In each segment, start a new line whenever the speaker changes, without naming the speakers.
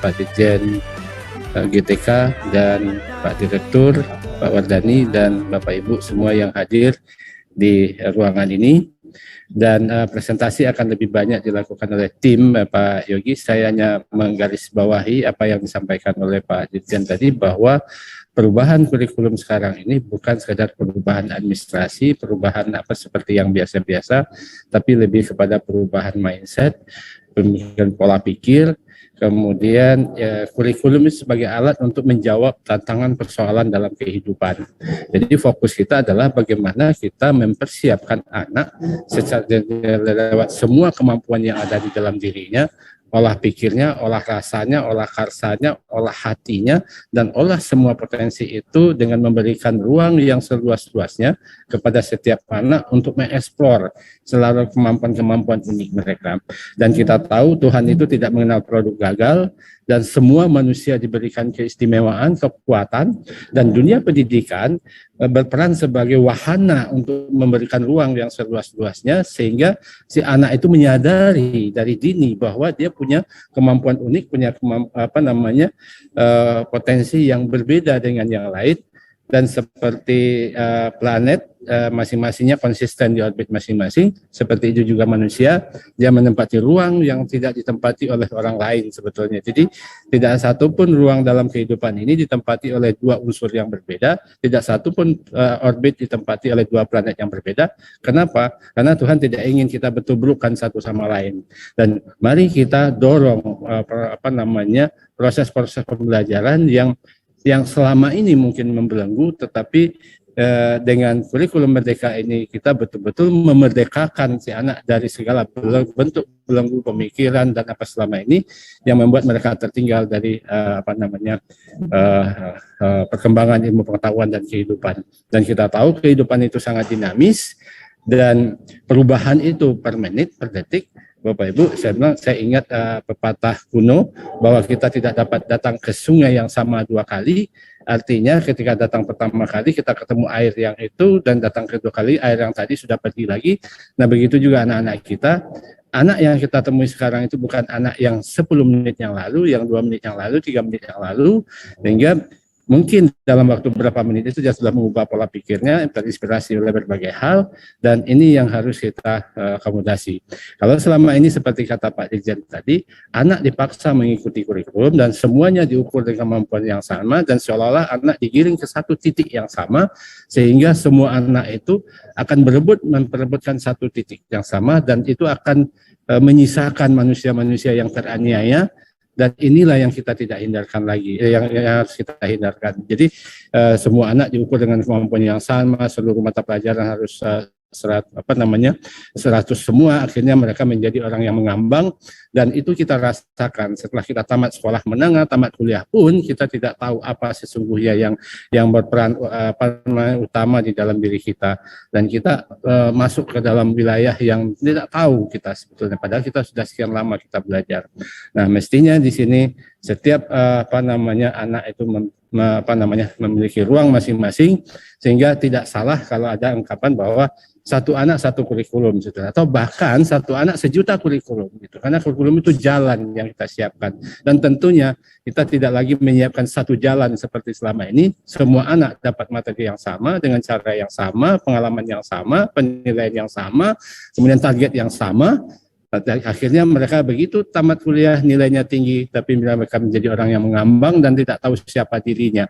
Pak Dirjen GTK dan Pak Direktur, Pak Wardani, dan Bapak Ibu semua yang hadir di ruangan ini. Dan presentasi akan lebih banyak dilakukan oleh tim Pak Yogi. Saya hanya menggarisbawahi apa yang disampaikan oleh Pak Dirjen tadi, bahwa perubahan kurikulum sekarang ini bukan sekedar perubahan administrasi, perubahan apa seperti yang biasa-biasa, tapi lebih kepada perubahan mindset, pemikiran pola pikir. Kemudian kurikulum itu sebagai alat untuk menjawab tantangan persoalan dalam kehidupan. Jadi fokus kita adalah bagaimana kita mempersiapkan anak secara lewat semua kemampuan yang ada di dalam dirinya, olah pikirnya, olah rasanya, olah karsanya, olah hatinya, dan olah semua potensi itu dengan memberikan ruang yang seluas-luasnya kepada setiap anak untuk mengeksplor selalu kemampuan-kemampuan unik mereka. Dan kita tahu Tuhan itu tidak mengenal produk gagal, dan semua manusia diberikan keistimewaan, kekuatan, dan dunia pendidikan berperan sebagai wahana untuk memberikan ruang yang seluas-luasnya, sehingga si anak itu menyadari dari dini bahwa dia punya kemampuan unik, punya potensi yang berbeda dengan yang lain. Dan seperti planet masing-masingnya konsisten di orbit masing-masing, seperti itu juga manusia, dia menempati ruang yang tidak ditempati oleh orang lain sebetulnya. Jadi tidak satupun ruang dalam kehidupan ini ditempati oleh dua unsur yang berbeda, tidak satupun orbit ditempati oleh dua planet yang berbeda. Kenapa? Karena Tuhan tidak ingin kita bertuburkan satu sama lain. Dan mari kita dorong proses-proses pembelajaran yang selama ini mungkin membelenggu, tetapi dengan kurikulum merdeka ini kita betul-betul memerdekakan si anak dari segala bentuk belenggu pemikiran dan apa selama ini yang membuat mereka tertinggal dari perkembangan ilmu pengetahuan dan kehidupan. Dan kita tahu kehidupan itu sangat dinamis dan perubahan itu per menit, per detik. Bapak Ibu, saya ingat pepatah kuno bahwa kita tidak dapat datang ke sungai yang sama dua kali. Artinya ketika datang pertama kali kita ketemu air yang itu, dan datang kedua kali air yang tadi sudah pergi lagi. Nah begitu juga anak-anak kita. Anak yang kita temui sekarang itu bukan anak yang 10 menit yang lalu, yang 2 menit yang lalu, 3 menit yang lalu, sehingga mungkin dalam waktu beberapa menit itu dia sudah mengubah pola pikirnya, terinspirasi oleh berbagai hal, dan ini yang harus kita akomodasi. Kalau selama ini seperti kata Pak Dirjen tadi, anak dipaksa mengikuti kurikulum dan semuanya diukur dengan kemampuan yang sama, dan seolah-olah anak digiring ke satu titik yang sama, sehingga semua anak itu akan memperebutkan satu titik yang sama, dan itu akan menyisakan manusia-manusia yang teraniaya. Dan inilah yang kita tidak hindarkan lagi, yang harus kita hindarkan. Jadi semua anak diukur dengan kemampuan yang sama, seluruh mata pelajaran harus 100 semua, akhirnya mereka menjadi orang yang mengambang, dan itu kita rasakan setelah kita tamat sekolah menengah, tamat kuliah pun kita tidak tahu apa sesungguhnya yang berperan utama di dalam diri kita, dan kita masuk ke dalam wilayah yang tidak tahu kita sebetulnya, padahal kita sudah sekian lama kita belajar. Nah, mestinya di sini setiap anak itu memiliki ruang masing-masing, sehingga tidak salah kalau ada ungkapan bahwa satu anak satu kurikulum, atau bahkan satu anak sejuta kurikulum, gitu. Karena kurikulum itu jalan yang kita siapkan, dan tentunya kita tidak lagi menyiapkan satu jalan seperti selama ini. Semua anak dapat materi yang sama dengan cara yang sama, pengalaman yang sama, penilaian yang sama, kemudian target yang sama. Akhirnya mereka begitu tamat kuliah nilainya tinggi, tapi mereka menjadi orang yang mengambang dan tidak tahu siapa dirinya.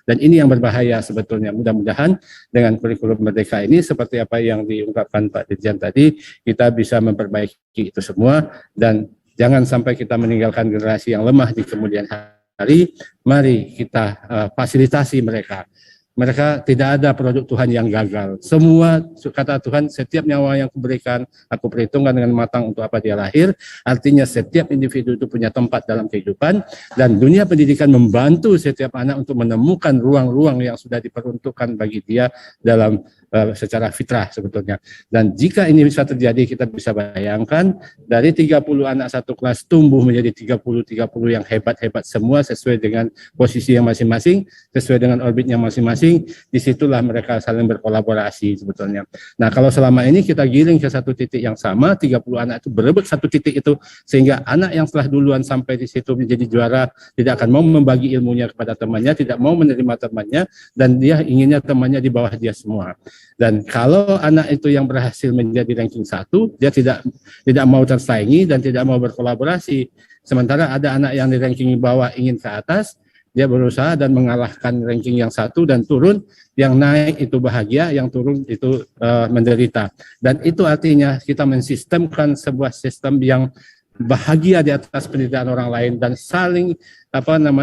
Dan ini yang berbahaya sebetulnya. Mudah-mudahan dengan kurikulum merdeka ini, seperti apa yang diungkapkan Pak Dirjen tadi, kita bisa memperbaiki itu semua, dan jangan sampai kita meninggalkan generasi yang lemah di kemudian hari. Mari kita fasilitasi mereka. Mereka tidak ada produk Tuhan yang gagal. Semua kata Tuhan, setiap nyawa yang kuberikan, aku perhitungkan dengan matang untuk apa dia lahir. Artinya setiap individu itu punya tempat dalam kehidupan, dan dunia pendidikan membantu setiap anak untuk menemukan ruang-ruang yang sudah diperuntukkan bagi dia dalam secara fitrah sebetulnya. Dan jika ini bisa terjadi, kita bisa bayangkan dari 30 anak satu kelas tumbuh menjadi 30 yang hebat-hebat semua, sesuai dengan posisi yang masing-masing, sesuai dengan orbitnya masing-masing. masing-masing, disitulah mereka saling berkolaborasi sebetulnya. Nah, kalau selama ini kita giring ke satu titik yang sama, 30 anak itu berebut satu titik itu, sehingga anak yang telah duluan sampai di situ menjadi juara tidak akan mau membagi ilmunya kepada temannya, tidak mau menerima temannya, dan dia inginnya temannya di bawah dia semua. Dan kalau anak itu yang berhasil menjadi ranking 1, dia tidak mau tersaingi dan tidak mau berkolaborasi. Sementara ada anak yang di ranking bawah ingin ke atas, dia berusaha dan mengalahkan ranking yang 1 dan turun, yang naik itu bahagia, yang turun itu menderita. Dan itu artinya kita mensistemkan sebuah sistem yang bahagia di atas penderitaan orang lain dan saling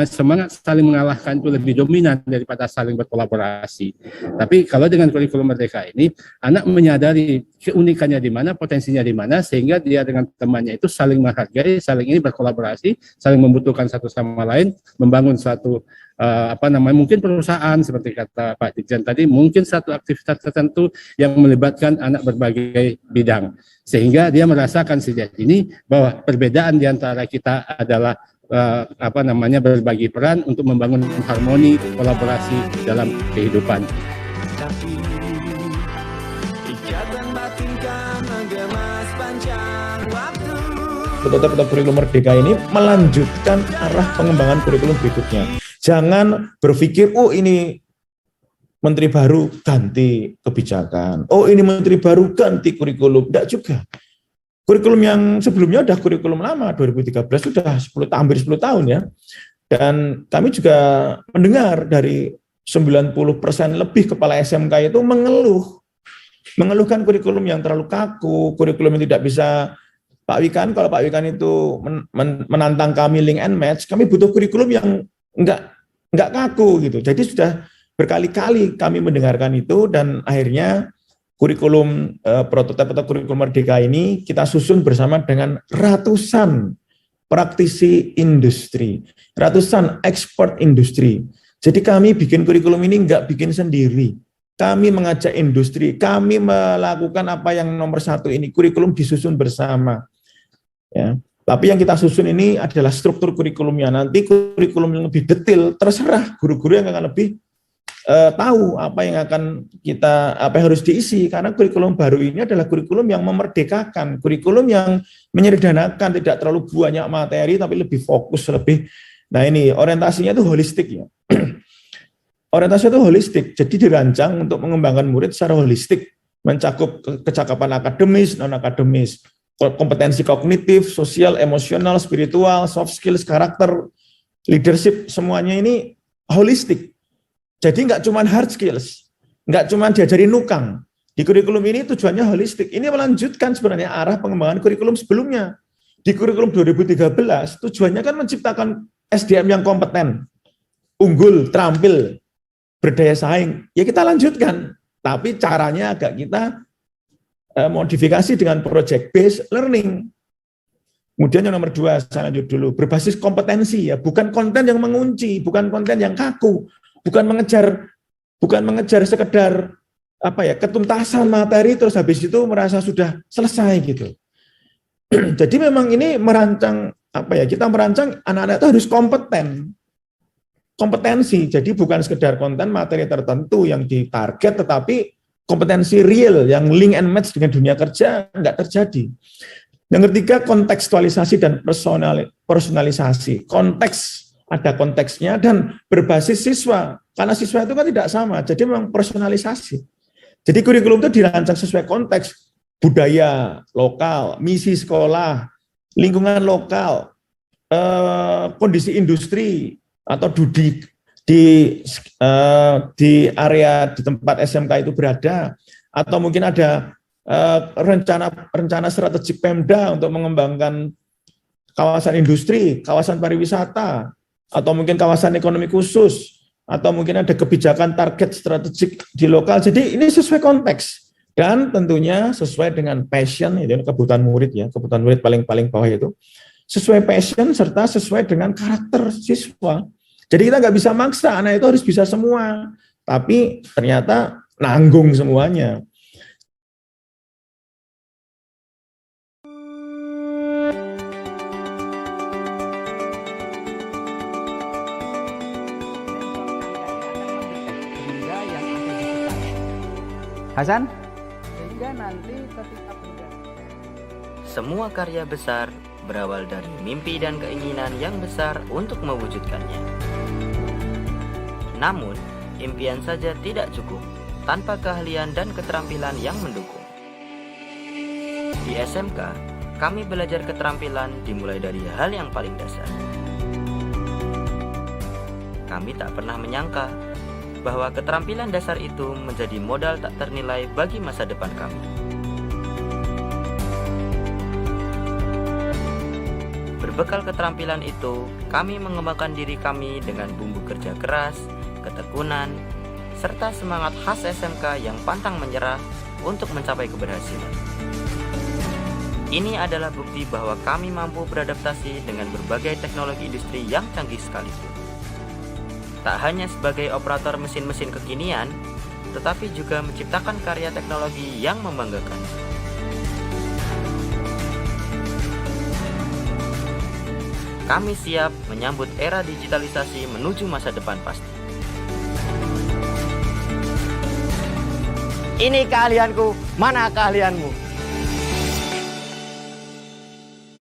semangat saling mengalahkan itu lebih dominan daripada saling berkolaborasi. Tapi kalau dengan kurikulum merdeka ini, anak menyadari keunikannya di mana, potensinya di mana, sehingga dia dengan temannya itu saling menghargai, saling ini berkolaborasi, saling membutuhkan satu sama lain, membangun suatu mungkin perusahaan seperti kata Pak Dirjen tadi, mungkin satu aktivitas tertentu yang melibatkan anak berbagai bidang, sehingga dia merasakan sejak ini bahwa perbedaan di antara kita adalah berbagi peran untuk membangun harmoni kolaborasi dalam kehidupan.
Tetap kurikulum merdeka ini melanjutkan arah pengembangan kurikulum berikutnya. Jangan berpikir, oh ini menteri baru ganti kebijakan, oh ini menteri baru ganti kurikulum. Tidak juga. Kurikulum yang sebelumnya sudah kurikulum lama, 2013 sudah hampir 10 tahun ya. Dan kami juga mendengar dari 90% lebih kepala SMK itu mengeluhkan kurikulum yang terlalu kaku, kurikulum yang tidak bisa. Pak Wikan, kalau Pak Wikan itu menantang kami link and match, kami butuh kurikulum yang enggak kaku gitu. Jadi sudah berkali-kali kami mendengarkan itu, dan akhirnya kurikulum prototipe atau kurikulum merdeka ini kita susun bersama dengan ratusan praktisi industri, ratusan expert industri. Jadi kami bikin kurikulum ini enggak bikin sendiri. Kami mengajak industri, kami melakukan apa yang nomor satu ini, kurikulum disusun bersama. Ya. Tapi yang kita susun ini adalah struktur kurikulumnya. Nanti kurikulum yang lebih detail terserah guru-guru yang akan lebih tahu apa yang harus diisi, karena kurikulum baru ini adalah kurikulum yang memerdekakan, kurikulum yang menyederhanakan, tidak terlalu banyak materi tapi lebih fokus lebih. Nah ini orientasinya itu holistik ya. Orientasi itu holistik, jadi dirancang untuk mengembangkan murid secara holistik, mencakup kecakapan akademis, non-akademis, kompetensi kognitif, sosial, emosional, spiritual, soft skills, karakter, leadership, semuanya ini holistik. Jadi nggak cuma hard skills, nggak cuma diajari nukang. Di kurikulum ini tujuannya holistik. Ini melanjutkan sebenarnya arah pengembangan kurikulum sebelumnya. Di kurikulum 2013, tujuannya kan menciptakan SDM yang kompeten, unggul, terampil, berdaya saing, ya kita lanjutkan. Tapi caranya agak kita modifikasi dengan project based learning. Kemudian yang nomor 2, saya lanjut dulu, berbasis kompetensi ya, bukan konten yang mengunci, bukan konten yang kaku, bukan mengejar sekedar ketuntasan materi terus habis itu merasa sudah selesai gitu. Jadi memang ini merancang kita merancang anak-anak itu harus kompeten. Kompetensi, jadi bukan sekedar konten materi tertentu yang ditarget, tetapi kompetensi real yang link and match dengan dunia kerja enggak terjadi. Yang ketiga, kontekstualisasi dan personalisasi. Konteks, ada konteksnya dan berbasis siswa, karena siswa itu kan tidak sama, jadi memang personalisasi. Jadi kurikulum itu dirancang sesuai konteks budaya lokal, misi sekolah, lingkungan lokal, kondisi industri, atau di area di tempat SMK itu berada, atau mungkin ada rencana strategik Pemda untuk mengembangkan kawasan industri, kawasan pariwisata, atau mungkin kawasan ekonomi khusus, atau mungkin ada kebijakan target strategik di lokal. Jadi ini sesuai konteks dan tentunya sesuai dengan passion, itu kebutuhan murid ya, kebutuhan murid paling bawah itu. Sesuai passion serta sesuai dengan karakter siswa. Jadi kita nggak bisa maksa, anak itu harus bisa semua. Tapi ternyata nanggung semuanya.
Sehingga Hasan, sehingga nanti ketika penjara.
Semua karya besar berawal dari mimpi dan keinginan yang besar untuk mewujudkannya. Namun, impian saja tidak cukup tanpa keahlian dan keterampilan yang mendukung. Di SMK, kami belajar keterampilan dimulai dari hal yang paling dasar. Kami tak pernah menyangka bahwa keterampilan dasar itu menjadi modal tak ternilai bagi masa depan kami. Berbekal keterampilan itu, kami mengembangkan diri kami dengan bumbu kerja keras, ketekunan, serta semangat khas SMK yang pantang menyerah untuk mencapai keberhasilan. Ini adalah bukti bahwa kami mampu beradaptasi dengan berbagai teknologi industri yang canggih sekalipun. Tak hanya sebagai operator mesin-mesin kekinian, tetapi juga menciptakan karya teknologi yang membanggakan. Kami siap menyambut era digitalisasi menuju masa depan pasti.
Ini keahlianku, mana keahlianmu?